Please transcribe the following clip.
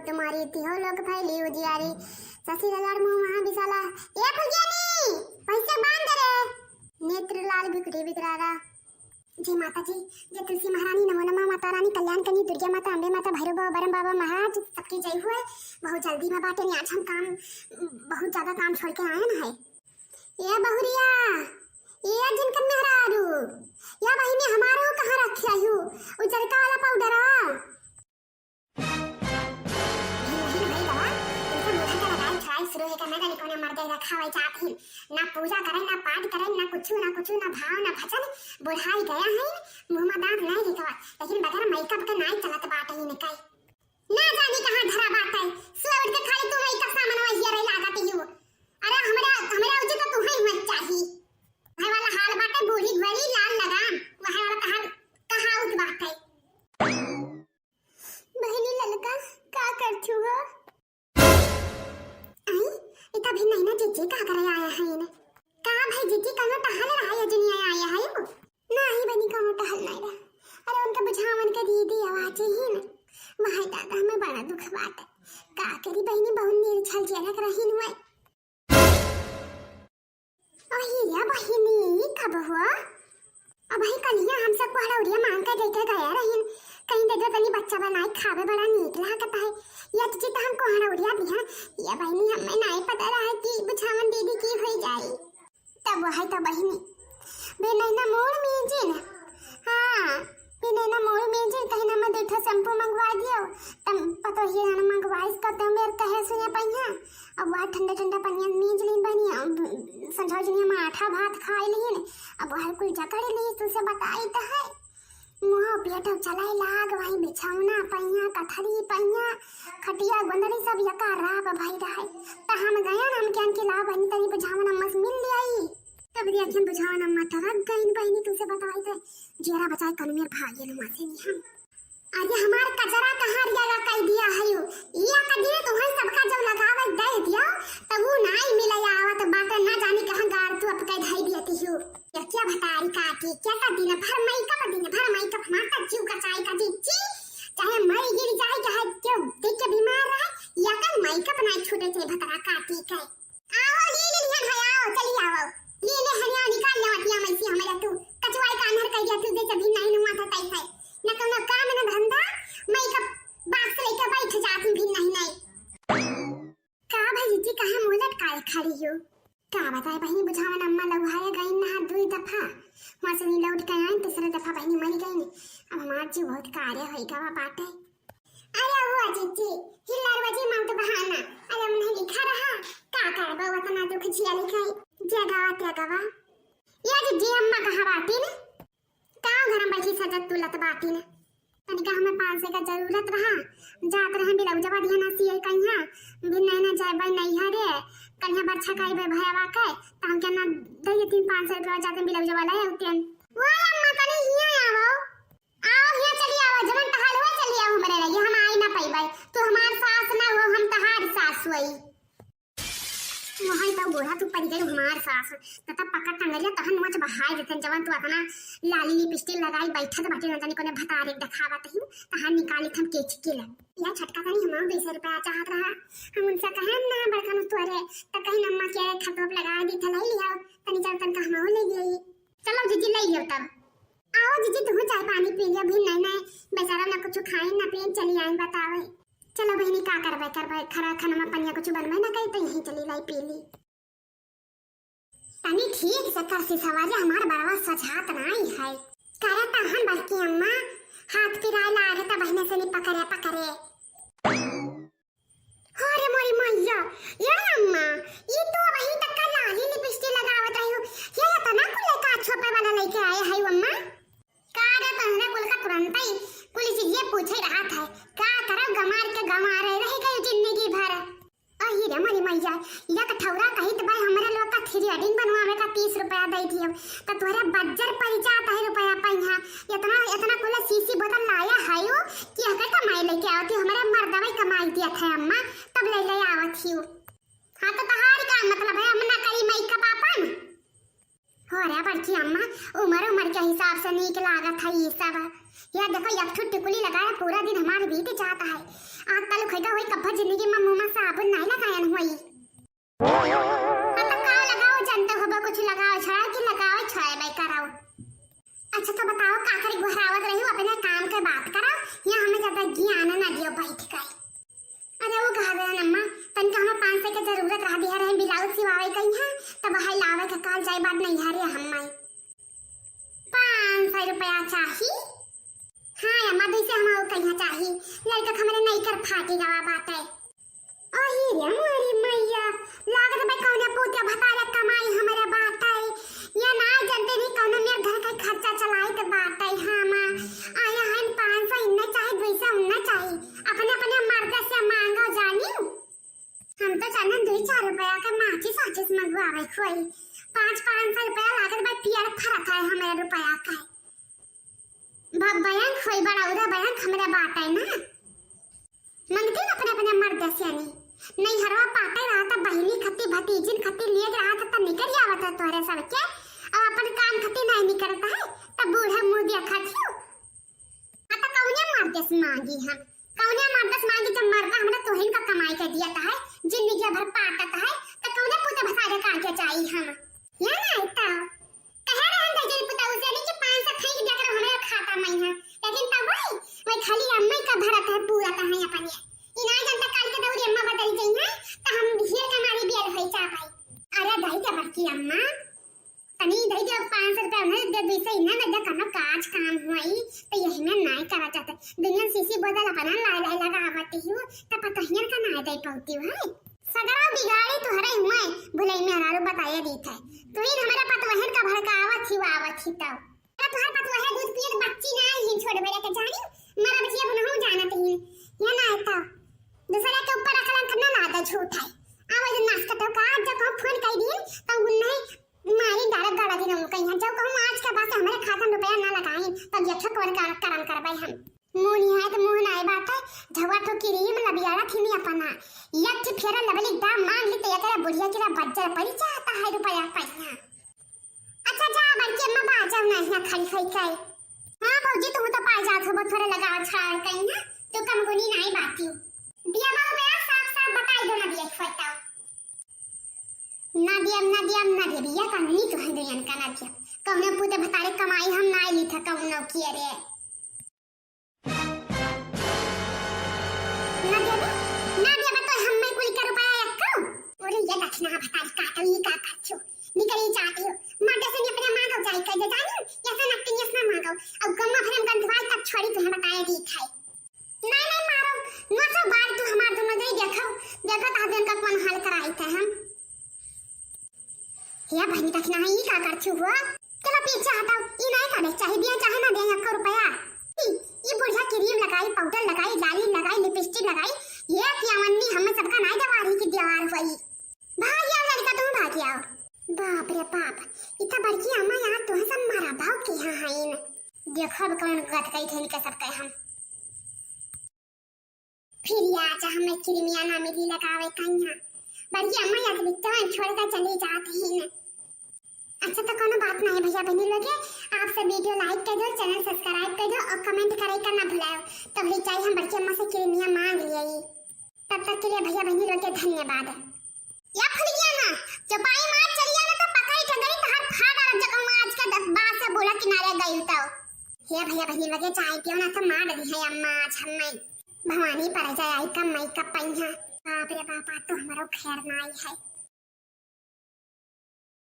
तुम्हारी थी हो लोग फैली उजियारी ससी ललाड़ मुंह महा बिसाला ए फुलजानी पैसे बांध रे नेत्र लाल बिकटी बिकरारा। जय माता जी, जय तुलसी महारानी, नमो नमः माता रानी, कल्याण करनी दुर्गा माता, अम्बे माता, भैरव बाबा, बरम बाबा महाराज सबकी जय हुए। बहुत जल्दी में बाटे आज हम काम बहुत ज्यादा काम छोड़ के आए ना है। ये बहुरिया ये जिनकन मेहरारू या बहिनी हमारो कहां रखे आयु उजरका वाला पाउडर शुरू है करना जाने कोने मर गए रखा हुआ चाहते हैं ना पूजा करें ना पाठ करें ना कुछ ना भाव ना भजन बुढ़ाई गया है मुंह में दांत नहीं दिखवा लेकिन बगैर मेकअप के नहीं चलत बात ही निकाय ना जाने कहां धरा बात है सुबह उठ के खाली तू मेकअप सामान वही रे लागत ही हो। अरे हमरा उजे तो तू ही मत चाहिए भाई वाला हाल बात है बूढ़ी घड़ी लाल लगाम वहां वाला कहां उस बात है। बहनी ललका का करथु हो इतना भी नहीं ना जीजी का करे आया है ने का भाई जीजी का टहल रहा है दुनिया आया है वो नहीं बनी का टहल नहीं रहा। अरे उनका बुझावन के दीदी आवाज ही ना वहां दादा में बड़ा दुख बात है का करी बहनी बहुत निर्छल जनक रही हुए। अही या बहनी कब हुआ अब भाई कलिया हम सब को हड़ौरिया मांग के देके गया रही कहीं दे दो तनी बच्चा बनाए खावे बड़ा नीक लागता है या तुझे तो हमको हड़ौरिया दिया या बहनी हमें नहीं पता रहा कि बुझावन दीदी की हो जाए तब है तो बहनी बे नहीं ना मोड़ में जी ना हां बे नहीं ना मोड़ में जी कहीं ना मैं देखो शैम्पू मंगवा दियो तब पता ही ना मंगवाइस का तो मेरे कहे सुने पहिया अब वह ठंडा ठंडा पानी नींद लीन बनी संझा जनी में आठा भात खाई लीन अब हर कोई जकड़ ली तुझसे बताई तो है मुँह पेट चलाई लाग वही बिछौना पहिया कथरी पहिया खटिया गोंदरी सब यका राब भाई रहे त हम गया हम क्या के ला बनी तनी बुझावन अम्मा से मिल लियाई तब देखन बुझावन अम्मा ठरक गई बहनी तुझसे बताई थे जेरा बचाए कनमेर भागे न माथे नहीं हम आज हमार कचरा कहां जगह कह दिया है या कदिए तुम्हारे सबका जब लगावे दे दिया तब वो नहीं मिला आवत बात ना जाने कहां गाड़ तू अब कह धाई दियती हो क्या भतारी काटी क्या का दिन भर मेकअप माता जीव का चाय का दीची चाहे मर गिर जाए चाहे क्यों देख के बीमार रहे या का मेकअप नहीं छूटे थे भतरा काटी के आओ ले है आओ चली आओ ले हरिया निकाल ले मतिया में से हमारा तू कचवाई का अंदर कह दिया तू दे कभी नहीं हुआ था तैसे न तो न काम न धंधा मेकअप बाक्स लेके बैठ जाती भी नहीं का भाई जी कहां मोलट काय खड़ी हो का बताए बहनी बुझावन अम्मा लगवाए गई ना दुई दफा वहां से नी लौट के आई तीसरे दफा बहनी मर गई अब हमार जी बहुत कार्य होई का बाटे। अरे वो जीजी हिल्लार बजे माउट बहाना अरे मन लिखा रहा का करबा वतना दुख छिया लिखाई जगवा ये जीजी अम्मा कहां बाटी ने का घर में बैठी सजत तुलत बाटी ने तनिका हमें 500 का जरूरत रहा जात रहे बिलौ जबा दिया ना सिए कन्या भी नहीं जाए भाई नहीं हरे कन्या बच्चा काई बे भयावा के त हम के ना दे 3-500 रुपया जाते बिलौ जबा लाए उतेन वो अम्मा कने हिया आओ हिया चली आओ जवन टहल हुए चली आओ हमरे लगे हम आई ना पईबे तू हमार सास ना हो हम तहार सास होई मोहई तो गोरा तू पड़ी गई हमार सास तता पकड़ टंगलिया तहन मच बहाई देतन जवन तू अपना लाली लिपस्टिक लगाई बैठत बाटे न जाने कोने भतारे दिखावा तही तहन निकाली थम केच के ले या छटका तनी हम 200 रुपया चाहत रहा हम उनसे कहे ना बड़का न तोरे त कहीं अम्मा के खतोप लगा दी थ ले लिया तनी चल तन कहमा ले गई चलो जीजी ले लियो तब आओ जीजी तू चाय पानी पी लियो भी नहीं बेचारा ना कुछ खाए ना पिए चली आई बतावे चलो बहनी का करबे खरा खाना में पनिया कुछ बनवे ना कहीं तो यहीं चली लाई पी ली तनी ठीक से कर सी सवारी हमार बड़वा सजात नहीं है करता हम बल्कि अम्मा हाथ पिराए ला रहे त बहने से नहीं पकड़े अरे मोरी मैया ये अम्मा ये तो वही तक का लाली लिपस्टिक लगावत रही हो ये तो ना कुल का छोपे वाला लेके आए है अम्मा का रे तहने कुल का तुरंत ही पुलिस ये पूछे रहा था का करब गमार के गमा रहे गई जिंदगी भर अही रे मरी मैया या कठौरा कही त भाई हमरा लोग का थ्रेडिंग बनवावे का 30 रुपया दे दियो त तोरा बज्जर पड़ जाता है रुपया पहिया इतना कुल सीसी बोतल लाया है कि अगर कमाई लेके आवती हमारे मर्दवा कमाई दिया था अम्मा तब ले आवत हियो हां तो तहार का मतलब है हम ना करी मेकअप अपन हो रे बड़की अम्मा, उम्र उम्र के हिसाब से नीक लागत है ये सब। या देखो एक ठो टिकुली लगाया पूरा दिन हमारे बीत जाता है। आज तल खैदा होई कब्बा जिंदगी में मुंह में साबुन नहीं लगायन होई। मतलब का लगाओ जानते हो बा कुछ लगाओ छड़ा कि लगाओ छड़ा भाई कराओ। अच्छा तो बताओ का करी घरावत रही हो अपने काम के बात करो या हमें ज्यादा ज्ञान ना दियो बैठ के। अरे वो कहा गया अम्मा तन का हमें 500 की जरूरत रह दिया रहे ब्लाउज सिवावे कहीं है तब हाय लावे के काल जाई बात नहीं हरे हमें 500 रुपया चाहिए। हाँ अम्मा दूसरे हम कहीं चाहिए लड़का हमारे नहीं कर फाटी गवा बात है। ओही रे मोरी मैया लागत भाई कौन पूते भतारे कमाई हमारे बात है या ना जानते नहीं कौन मेरे घर का खर्चा चलाए तो बात है। हाँ मां आया है 500 इन्ना चाहे 200 उन्ना चाहिए अपने अपने मर्द से मांगो जानी। हम तो चलन 2-4 रुपया का माचिस मंगवावे खोई 500 रुपया लागत भाई पियर फरक है हमारे रुपया का बयान खोई बड़ा उधर बयान हमारे बात है ना मंगते ना अपने अपने मर्द से नहीं हरवा पाटे रहा था बहनी खत्ती भतीजिन खत्ती लिए रहा था तब निकल जावत है तोरे सब के अब अपन काम खत्ती नहीं निकलता है तब बूढ़ा मुंह देखा थियो। आता कौने मर्दस मांगी हम कौने मर्दस मांगी जब मर्दा हमरा तोहिन का कमाई के दिया है जिंदगी भर पाटत है तो कौने पुते भसारे काट के चाहिए हम या ना इतना कहे रहन दे जे पुता उसे नहीं कि 500 फेंक दिया कर हमें खाता नहीं है लेकिन तब वही खाली अम्मा का भरत है पूरा का है अपन इना जनता काल के दौरी अम्मा बदल गई है तो हम ढेर कमारी बियर होई चा भाई। अरे दई के बड़की अम्मा तनी दई के 500 रुपया में दे दिसे इना न करना काज काम हुई तो यही में नहीं करा चाहते दुनिया सीसी बदल अपना लाई लाई लगा आवती हूं तो पता हियन का ना दे पाती है सगरा बिगाड़ी तोहरे हुए भुलई में हरारू बताया दी था तू ही हमारा पतवहन का भड़कावत ही तब तोहर पतवहन दूध पिए बच्ची ना ही छोड़ बेरे के जानी मरा बचिया बुनहु जानत ही या ना आता दूसरे के ऊपर अकलन करना लादा झूठ है आवाज नाश्ता तो का जब हम फोन कर दिए तो उन्हें मारी डायरेक्ट गाड़ा दिन हम कहीं जब कहूं आज के बाद हमारे खाता में रुपया ना लगाएं तब यथा कौन करम करबै हम मोनी है तो मोहन आए बात है झवा तो क्रीम लबियारा थी अपना यथ फेरा लबली दाम मांग ली तो एकरा बुढ़िया केरा बज्जर पड़ी चाहता है रुपया पैसा। अच्छा जा बच्चे अम्मा बाजा ना खाली खाई खाई। हां भौजी तू तो पा जात हो थोड़ा लगा छाड़ कहीं ना तो कम गुनी नहीं बाती दिया मां मेरा साफ बताई दो ना दिया खोता ना दिया बिया कानूनी तो है दुनिया का ना दिया कौने पुते भतारे कमाई हम ना ली था कौनो किए रे ना दिया बता हम में कुल का रुपया रखो और ये दक्षिणा भतारी काटली का करछो निकली चाहती हो माटे से अपने मांगो जाई कर दे जानी ऐसा नक्की ना मांगो अब गम्मा भरम गंधवाई तक छोड़ी तो हम बताया दी खाई नहीं मारो नसो बाल तू हमार दोनों दे देखो ताजन का कौन हाल कराई थे हम या बहनी तक ना ही का करछु हुआ चलो पीछे हटाओ ई नहीं करे चाहे दिया चाहे ना दे 1 रुपया ये बुढ़िया क्रीम लगाई पाउडर लगाई लाली लगाई लिपस्टिक लगाई ये पियावन्नी हमें सबका नहीं दवा रही की दीवार हुई भाग या लड़का तुम भाग आओ बाप रे बाप इतना बड़की अम्मा यार तो सब मारा भाव के हां है देखो अब कौन गत गई थे इनके सब हम फिर या चाह हमें क्रीमिया ना मिली लगावे कन्या बड़ी अम्मा याद बित्ता छोड़ कर चली जाती है ना। अच्छा तो कोनो बात नहीं भैया बहनी लोग आप सब वीडियो लाइक कर दो चैनल सब्सक्राइब कर दो और कमेंट करे का ना भूलाओ तो भी चाहिए हम बड़ी अम्मा से क्रीमिया मांग लिए तब तक के लिए भैया बहनी लोग धन्यवाद। या खुल गया ना चपाई मार चलिया ना तो पकड़ के गई तो हाथ फाड़ डाल जकम आज का 10 बार से बोला किनारे गई तो हे भैया बहनी लोग चाय पियो ना तो मार दी है अम्मा आज हमें भवानी पर जाए आई का मई का पहिया बाप रे बाप तो हमारा खैर ना आई है।